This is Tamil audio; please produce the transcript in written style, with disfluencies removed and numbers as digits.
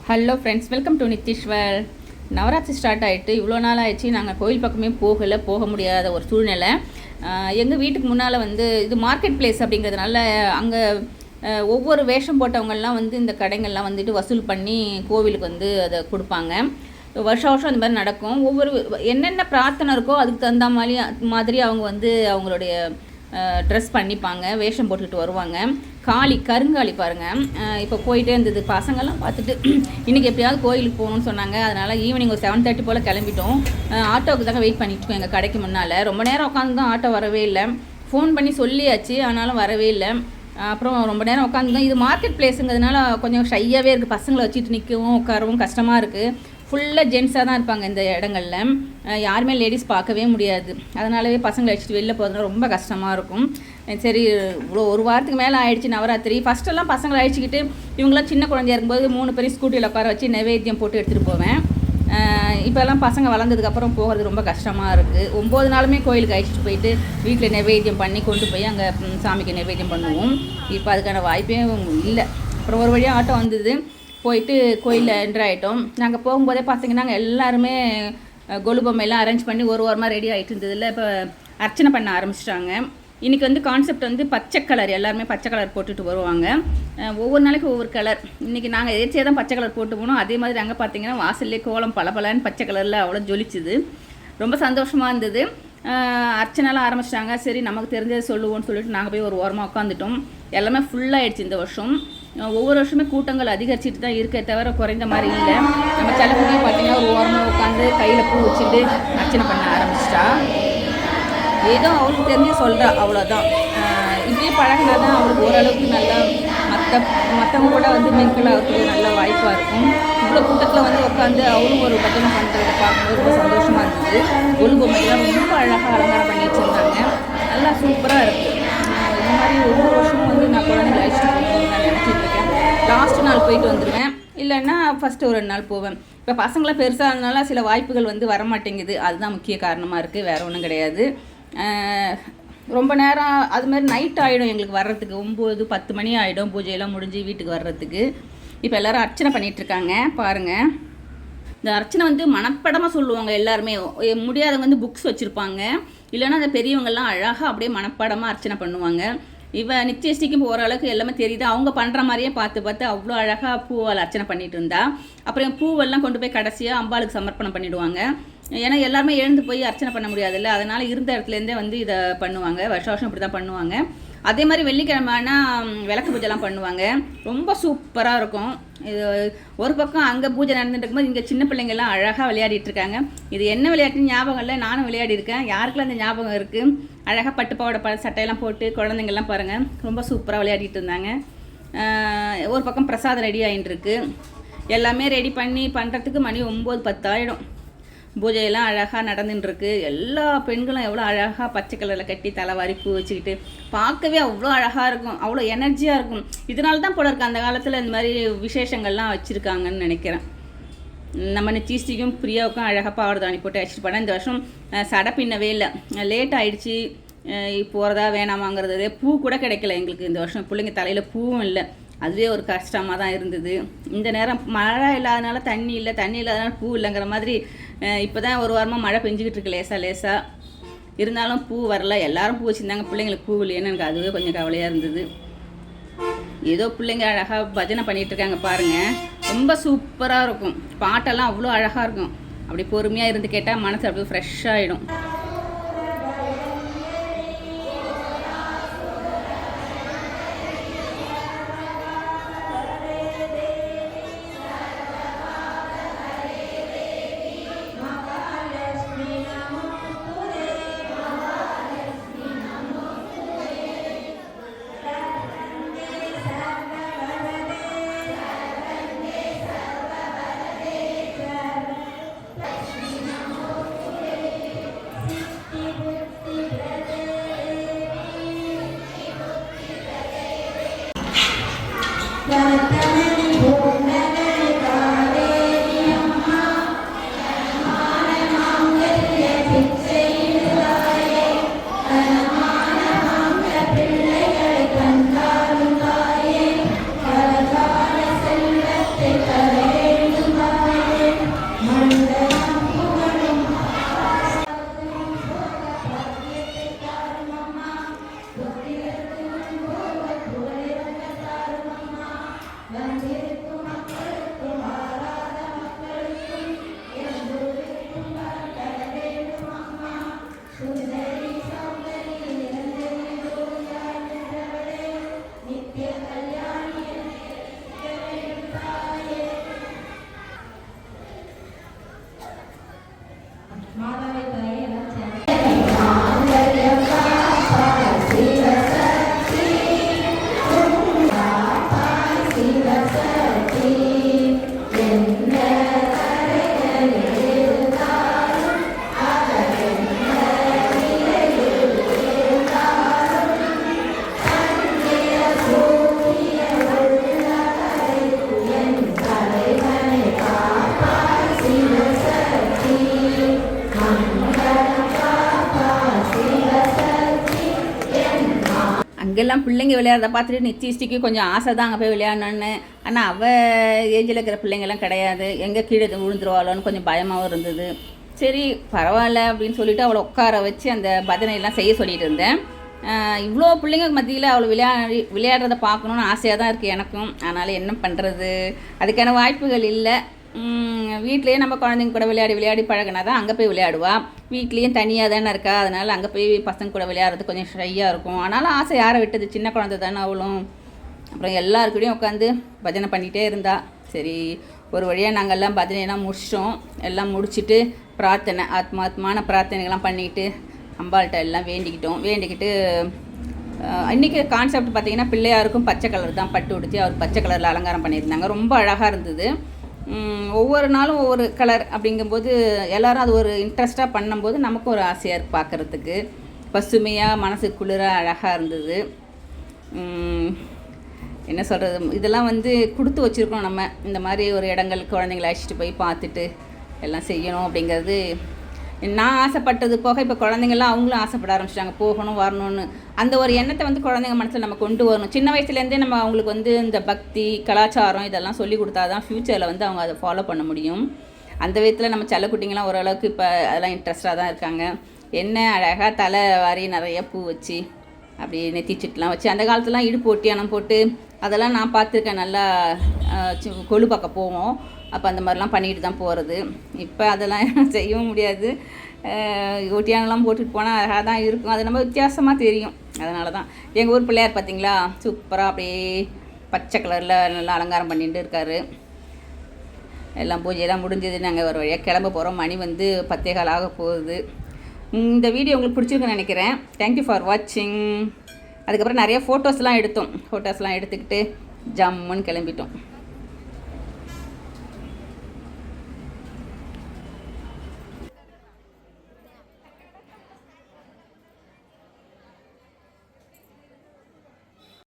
Hello friends, welcome to Nithishwar. Navaratri start ஆகிட்டு இவ்வளோ நாள் ஆயிடுச்சு. நாங்கள் கோயில் பக்கமே போக முடியாத ஒரு சூழ்நிலை. எங்கள் வீட்டுக்கு முன்னால் வந்து இது மார்க்கெட் பிளேஸ் அப்படிங்கிறதுனால அங்கே ஒவ்வொரு வேஷம் போட்டவங்கள்லாம் வந்து இந்த கடைகள்லாம் வந்துட்டு வசூல் பண்ணி கோவிலுக்கு வந்து அதை கொடுப்பாங்க. வருஷம் அந்த மாதிரி நடக்கும். ஒவ்வொரு என்னென்ன பிரார்த்தனை இருக்கோ அதுக்கு தகுந்த மாதிரி அவங்க வந்து அவங்களுடைய ட்ரெஸ் பண்ணிப்பாங்க, வேஷம் போட்டுக்கிட்டு வருவாங்க. கருங்காலி பாருங்கள், இப்போ போயிட்டே இருந்தது. பசங்கள்லாம் பார்த்துட்டு இன்றைக்கி எப்படியாவது கோயிலுக்கு போகணுன்னு சொன்னாங்க. அதனால் ஈவினிங் ஒரு 7:30 போல் கிளம்பிட்டோம். ஆட்டோவுக்கு தாங்க வெயிட் பண்ணிட்டுருக்கோம் எங்கள் கடைக்கு முன்னால். ரொம்ப நேரம் உட்காந்து தான் ஆட்டோ வரவே இல்லை. ஃபோன் பண்ணி சொல்லியாச்சு, ஆனாலும் வரவே இல்லை. அப்புறம் ரொம்ப நேரம் உட்காந்துதான். இது மார்க்கெட் பிளேஸுங்கிறதுனால கொஞ்சம் ஷையாகவே இருக்குது. பசங்களை வச்சுட்டு நிற்கவும் உட்காரவும் கஷ்டமாக இருக்குது. ஃபுல்லாக ஜென்ஸாக தான் இருப்பாங்க இந்த இடங்களில். யாருமே லேடிஸ் பார்க்கவே முடியாது. அதனாலவே பசங்களை அழைச்சிட்டு வெளில போகிறதுனா ரொம்ப கஷ்டமாக இருக்கும். சரி, இவ்வளோ ஒரு வாரத்துக்கு மேலே ஆயிடுச்சு நவராத்திரி. ஃபஸ்ட்டெல்லாம் பசங்களை அழைச்சிக்கிட்டு இவங்களாம் சின்ன குழந்தையா இருக்கும்போது 3 பேரும் ஸ்கூட்டியில் உட்கார வச்சு நைவேத்தியம் போட்டு எடுத்துகிட்டு போவேன். இப்போல்லாம் பசங்க வளர்ந்ததுக்கப்புறம் போகிறது ரொம்ப கஷ்டமாக இருக்குது. 9 நாளுமே கோயிலுக்கு அழைச்சிட்டு போயிட்டு வீட்டில் நைவேத்தியம் பண்ணி கொண்டு போய் அங்கே சாமிக்கு நைவேத்தியம் பண்ணுவோம். இப்போ அதுக்கான வாய்ப்பே இல்லை. அப்புறம் ஒரு வழியாக ஆட்டோ வந்தது, போயிட்டு கோயிலில் என்ட்ரு ஆகிட்டோம். நாங்கள் போகும்போதே பார்த்தீங்கன்னா எல்லாருமே கொலு பொம்மையெல்லாம் அரேஞ்ச் பண்ணி ஒரு வாரமாக ரெடி ஆகிட்டு இருந்ததில்ல. இப்போ அர்ச்சனை பண்ண ஆரம்பிச்சிட்டாங்க. இன்றைக்கி வந்து கான்செப்ட் வந்து பச்சை கலர், எல்லாருமே பச்சை கலர் போட்டுட்டு வருவாங்க. ஒவ்வொரு நாளைக்கு ஒவ்வொரு கலர். இன்றைக்கி நாங்கள் எதிர்ச்சியாக தான் பச்சை கலர் போட்டு போனோம். அதே மாதிரி அங்கே பார்த்தீங்கன்னா வாசல்லே கோலம் பளபளன்னு பச்சை கலரில் அவ்வளோ ஜொலிச்சுது. ரொம்ப சந்தோஷமாக இருந்தது. அர்ச்சனைலாம் ஆரம்பிச்சிட்டாங்க. சரி, நமக்கு தெரிஞ்சதை சொல்லுவோம்னு சொல்லிட்டு நாங்கள் போய் ஒரு ஓரமாக உட்காந்துட்டோம். எல்லாமே ஃபுல்லாகிடுச்சு இந்த வருஷம். ஒவ்வொரு வருஷமே கூட்டங்கள் அதிகரிச்சுட்டு தான் இருக்க தவிர குறைந்த மாதிரி இல்லை. நம்ம செல்லக்குடியும் பார்த்தீங்கன்னா ஒரு ஓரமாக உட்காந்து கையில் பூ வச்சுட்டு அர்ச்சனை பண்ண ஆரம்பிச்சிட்டா. ஏதோ அவளுக்கு தெரிஞ்சு சொல்கிறா, அவ்வளோதான். இப்படியே பழகினா தான் அவளுக்கு ஓரளவுக்கு நல்லா மற்றவங்க கூட வந்து மிங்கிள் ஆகிறதுக்கு நல்ல வாய்ப்பாக இருக்கும். இவ்வளோ கூட்டத்தில் வந்து உட்காந்து அவளும் ஒரு பஜனை பண்ணுறதை பார்க்கும்போது ரொம்ப சந்தோஷமாக இருந்தது. கொலு பொம்மைலாம் ரொம்ப அழகாக அலங்காரம் பண்ணி வச்சுருந்தாங்க. நல்லா சூப்பராக இருக்குது. இந்த மாதிரி ஒவ்வொரு வருஷமும் வந்து நான் குழந்தைங்களை அழைச்சிட்டு போகணும்னு நான் நினச்சிட்டு இருக்கேன். லாஸ்ட்டு நாள் போயிட்டு வந்துடுவேன், இல்லைன்னா ஃபஸ்ட்டு ஒரு 2 நாள் போவேன். இப்போ பசங்களாம் பெருசாக இருந்தனால சில வாய்ப்புகள் வந்து வரமாட்டேங்குது. அதுதான் முக்கிய காரணமாக இருக்குது, வேறு ஒன்றும் கிடையாது. ரொம்ப நேரம் அதுமாதிரி நைட் ஆகிடும் எங்களுக்கு வர்றதுக்கு. 9-10 மணி ஆகிடும் பூஜையெல்லாம் முடிஞ்சு வீட்டுக்கு வர்றதுக்கு. இப்போ எல்லோரும் அர்ச்சனை பண்ணிகிட்ருக்காங்க பாருங்கள். இந்த அர்ச்சனை வந்து மனப்படமாக சொல்லுவாங்க எல்லாருமே. முடியாதவங்க வந்து புக்ஸ் வச்சுருப்பாங்க, இல்லைன்னா அந்த பெரியவங்கள்லாம் அழகாக அப்படியே மனப்படமாக அர்ச்சனை பண்ணுவாங்க. நித்தியஸ்டிக்கும் ஓரளவுக்கு எல்லாமே தெரியுது. அவங்க பண்ணுற மாதிரியே பார்த்து அவ்வளோ அழகாக பூவால் அர்ச்சனை பண்ணிட்டு இருந்தா. அப்புறம் பூவெல்லாம் கொண்டு போய் கடைசியாக அம்பாளுக்கு சமர்ப்பணம் பண்ணிவிடுவாங்க. ஏன்னா எல்லாருமே எழுந்து போய் அர்ச்சனை பண்ண முடியாதுல்ல, அதனால் இருந்த இடத்துலேருந்தே வந்து இதை பண்ணுவாங்க. வருஷம் இப்படி தான் பண்ணுவாங்க. அதே மாதிரி வெள்ளிக்கிழமைனா விளக்கு பூஜைலாம் பண்ணுவாங்க. ரொம்ப சூப்பராக இருக்கும். இது ஒரு பக்கம் அங்கே பூஜை நடந்துட்டு இருக்கும்போது இங்கே சின்ன பிள்ளைங்கள்லாம் அழகாக விளையாடிட்டு இருக்காங்க. இது என்ன விளையாட்டுன்னு ஞாபகம் இல்லை, நானும் விளையாடி இருக்கேன். யாருக்கெல்லாம் அந்த ஞாபகம் இருக்குது? அழகாக பட்டுப்பாவோட சட்டையெல்லாம் போட்டு குழந்தைங்கள்லாம் பாருங்கள் ரொம்ப சூப்பராக விளையாடிட்டு இருந்தாங்க. ஒரு பக்கம் பிரசாதம் ரெடி ஆகிட்டு இருக்கு. எல்லாமே ரெடி பண்ணுறதுக்கு மணி 9-10 ஆகிடும். பூஜையெல்லாம் அழகாக நடந்துட்டுருக்கு. எல்லா பெண்களும் எவ்வளோ அழகாக பச்சை கலரில் கட்டி தலைவாரி பூ வச்சுக்கிட்டு பார்க்கவே அவ்வளோ அழகாக இருக்கும், அவ்வளோ எனர்ஜியாக இருக்கும். இதனால தான் போல இருக்குது அந்த காலத்தில் இந்த மாதிரி விசேஷங்கள்லாம் வச்சுருக்காங்கன்னு நினைக்கிறேன். நம்ம நிச்சயிஸ்டிக்கும் பிரியாவுக்கும் அழகாக பாவடை போட்டு அழைச்சிட்டு போனேன். இந்த வருஷம் சடை பின்னவே இல்லை, லேட் ஆகிடுச்சி. போகிறதா வேணாமாங்கிறது. பூ கூட கிடைக்கல எங்களுக்கு இந்த வருஷம். பிள்ளைங்க தலையில் பூவும் இல்லை, அதுவே ஒரு கஷ்டமாக தான் இருந்தது. இந்த நேரம் மழை இல்லாதனால தண்ணி இல்லாதனால பூ இல்லைங்கிற மாதிரி. இப்போ தான் ஒரு வாரமாக மழை பெஞ்சிக்கிட்டு இருக்கு லேசாக. இருந்தாலும் பூ வரல. எல்லாரும் பூ வச்சுருந்தாங்க, பிள்ளைங்களுக்கு பூ இல்லைன்னு எனக்கு அதுவே கொஞ்சம் கவலையாக இருந்தது. ஏதோ பிள்ளைங்க அழகாக பஜனை பண்ணிகிட்ருக்காங்க பாருங்கள். ரொம்ப சூப்பராக இருக்கும். பாட்டெல்லாம் அவ்வளோ அழகாக இருக்கும். அப்படி பொறுமையாக இருந்து கேட்டால் மனசு அப்படியே ஃப்ரெஷ்ஷாகிடும். அங்கெல்லாம் பிள்ளைங்க விளையாடுறத பார்த்துட்டு நித்திஷ்டிக்கு கொஞ்சம் ஆசை தான் அங்கே போய் விளையாடணுன்னு. ஆனால் அவள் ஏஜில் இருக்கிற பிள்ளைங்கள்லாம் கிடையாது, எங்கே கீழே விழுந்துருவாளோன்னு கொஞ்சம் பயமாகவும் இருந்தது. சரி பரவாயில்ல அப்படின்னு சொல்லிவிட்டு அவளை உட்கார வச்சு அந்த பஜனையெல்லாம் செய்ய சொல்லிகிட்டு இருந்தேன். இவ்வளோ பிள்ளைங்க மத்தியில் அவளை விளையாடுறத பார்க்கணுன்னு ஆசையாக தான் இருக்குது எனக்கும். அதனால் என்ன பண்ணுறது, அதுக்கான வாய்ப்புகள் இல்லை. வீட்லேயே நம்ம குழந்தைங்க கூட விளையாடி பழகினா தான் அங்கே போய் விளையாடுவா. வீட்லேயும் தனியாக தானே இருக்கா, அதனால் அங்கே போய் பசங்க கூட விளையாடுறது கொஞ்சம் ஷையாக இருக்கும். ஆனாலும் ஆசை யாரை விட்டது, சின்ன குழந்தை தானே அவளும். அப்புறம் எல்லாருக்கூடையும் உட்காந்து பஜனை பண்ணிகிட்டே இருந்தா. சரி ஒரு வழியாக நாங்கள்லாம் பஜனையெல்லாம் முடிச்சிட்டோம். எல்லாம் முடிச்சுட்டு ஆத்மாத்மான பிரார்த்தனைகள்லாம் பண்ணிவிட்டு அம்பாள்கிட்ட எல்லாம் வேண்டிக்கிட்டு இன்றைக்கி கான்செப்ட் பார்த்திங்கன்னா பிள்ளையாருக்கும் பச்சை கலர் தான் பட்டு உடுத்தி அவர் பச்சை கலரில் அலங்காரம் பண்ணியிருந்தாங்க. ரொம்ப அழகாக இருந்தது. ஒவ்வொரு நாளும் ஒவ்வொரு கலர் அப்படிங்கும்போது எல்லோரும் அது ஒரு இன்ட்ரெஸ்ட்டாக பண்ணும்போது நமக்கும் ஒரு ஆசையாக இருக்குது பார்க்குறதுக்கு. பசுமையாக மனசுக்கு குளிராக அழகாக இருந்தது. என்ன சொல்கிறது, இதெல்லாம் கொடுத்து வச்சுருக்கோம் நம்ம. இந்த மாதிரி ஒரு இடங்களுக்கு குழந்தைங்களை அழைச்சிட்டு போய் பார்த்துட்டு எல்லாம் செய்யணும் அப்படிங்கிறது நான் ஆசைப்பட்டது போக இப்போ குழந்தைங்கள்லாம் அவங்களும் ஆசைப்பட ஆரம்பிச்சிட்டாங்க, போகணும் வரணும்னு. அந்த ஒரு எண்ணத்தை குழந்தைங்க மனசில் நம்ம கொண்டு வரணும். சின்ன வயசுலேருந்தே நம்ம அவங்களுக்கு இந்த பக்தி கலாச்சாரம் இதெல்லாம் சொல்லி கொடுத்தா தான் ஃப்யூச்சரில் அவங்க அதை ஃபாலோ பண்ண முடியும். அந்த விதத்தில் நம்ம செல்லக்குட்டிங்களாம் ஓரளவுக்கு இப்போ அதெல்லாம் இன்ட்ரெஸ்டாக தான் இருக்காங்க. என்ன அழகாக தலை வாரி நிறைய பூ வச்சு அப்படி நெத்திச்சுட்டுலாம் வச்சு, அந்த காலத்துலாம் இடுப்பு ஒட்டியானம் போட்டு அதெல்லாம் நான் பார்த்துருக்கேன். நல்லா கொழு பக்கம் போவோம், அப்போ அந்த மாதிரிலாம் பண்ணிட்டு தான் போகிறது. இப்போ அதெல்லாம் செய்யவும் முடியாது. ஒட்டியானெல்லாம் போட்டுட்டு போனால் அழகாக தான் இருக்கும், அது நம்ம வித்தியாசமாக தெரியும். அதனால தான் எங்கள் ஊர் பிள்ளையார் பார்த்திங்களா சூப்பராக அப்படியே பச்சை கலரில் நல்லா அலங்காரம் பண்ணிட்டு இருக்கார். எல்லாம் பூஜையெல்லாம் முடிஞ்சது. நாங்கள் ஒரு வழியாக கிளம்ப போகிறோம். மணி 10:15 ஆக போகுது. இந்த வீடியோ உங்களுக்கு பிடிச்சிருக்குன்னு நினைக்கிறேன். தேங்க்யூ ஃபார் வாட்சிங். அதுக்கப்புறம் நிறைய ஃபோட்டோஸ்லாம் எடுத்துக்கிட்டு ஜம்முன்னு கிளம்பிட்டோம்.